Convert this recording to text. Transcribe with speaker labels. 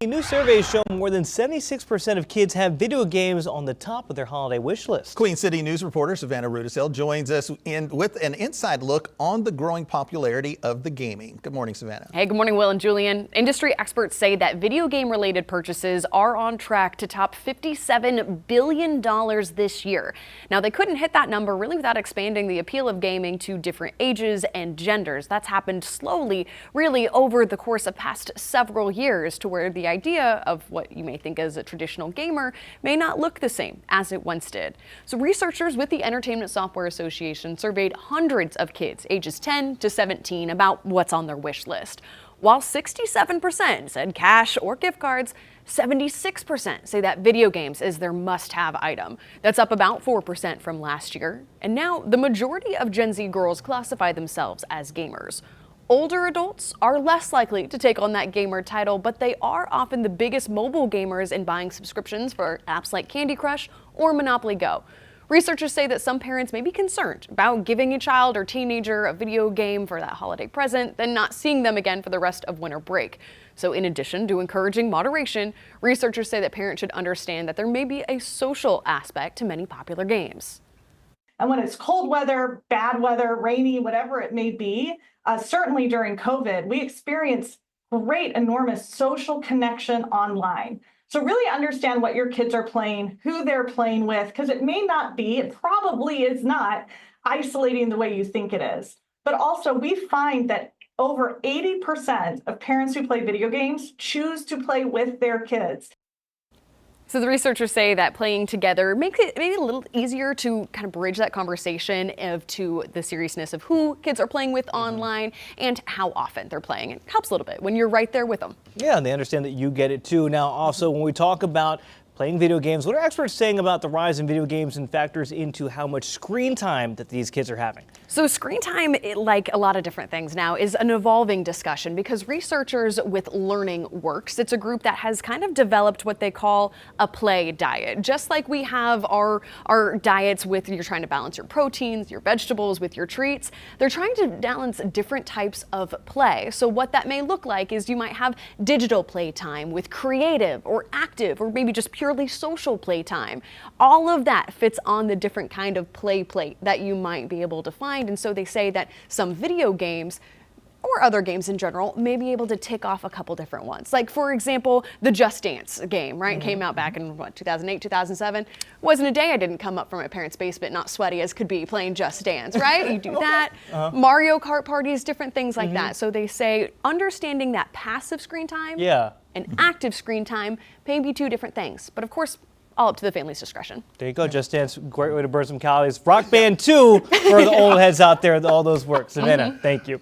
Speaker 1: A new survey show more than 76% of kids have video games on the top of their holiday wish list.
Speaker 2: Queen City News reporter Savannah Rudisill joins us with an inside look on the growing popularity of the gaming. Good morning, Savannah.
Speaker 3: Hey, good morning, Will and Julian. Industry experts say that video game related purchases are on track to top $57 billion this year. Now, they couldn't hit that number really without expanding the appeal of gaming to different ages and genders. That's happened slowly, really over the course of past several years, to where the idea of what you may think as a traditional gamer may not look the same as it once did. So researchers with the Entertainment Software Association surveyed hundreds of kids ages 10 to 17 about what's on their wish list. While 67% said cash or gift cards, 76% say that video games is their must-have item. That's up about 4% from last year. And now the majority of Gen Z girls classify themselves as gamers. Older adults are less likely to take on that gamer title, but they are often the biggest mobile gamers in buying subscriptions for apps like Candy Crush or Monopoly Go. Researchers say that some parents may be concerned about giving a child or teenager a video game for that holiday present, then not seeing them again for the rest of winter break. So in addition to encouraging moderation, researchers say that parents should understand that there may be a social aspect to many popular games.
Speaker 4: And when it's cold weather, bad weather, rainy, whatever it may be, certainly during COVID, we experienced great, enormous social connection online. So really understand what your kids are playing, who they're playing with, because it may not be, it probably is not isolating the way you think it is. But also we find that over 80% of parents who play video games choose to play with their kids.
Speaker 3: So the researchers say that playing together makes it maybe a little easier to kind of bridge that conversation to the seriousness of who kids are playing with online and how often they're playing. It helps a little bit when you're right there with them.
Speaker 1: Yeah, and they understand that you get it too. Now, also, when we talk about playing video games, what are experts saying about the rise in video games and factors into how much screen time that these kids are having?
Speaker 3: So screen time, like a lot of different things now, is an evolving discussion because researchers with Learning Works, it's a group that has kind of developed what they call a play diet. Just like we have our diets with you're trying to balance your proteins, your vegetables with your treats, they're trying to balance different types of play. So what that may look like is you might have digital play time with creative or active or maybe just purely social play time. All of that fits on the different kind of play plate that you might be able to find. And so they say that some video games or other games in general may be able to tick off a couple different ones. Like, for example, the Just Dance game, right? Came out back in, 2008, 2007. Wasn't a day I didn't come up from my parents' basement, not sweaty as could be, playing Just Dance, right? You do that. Mario Kart parties, different things like that. So they say understanding that passive screen time and active screen time may be two different things. But of course, all up to the family's discretion.
Speaker 1: There you go, Just Dance, great way to burn some calories. Rock Band 2 for the old heads out there, all those work. Savannah, thank you.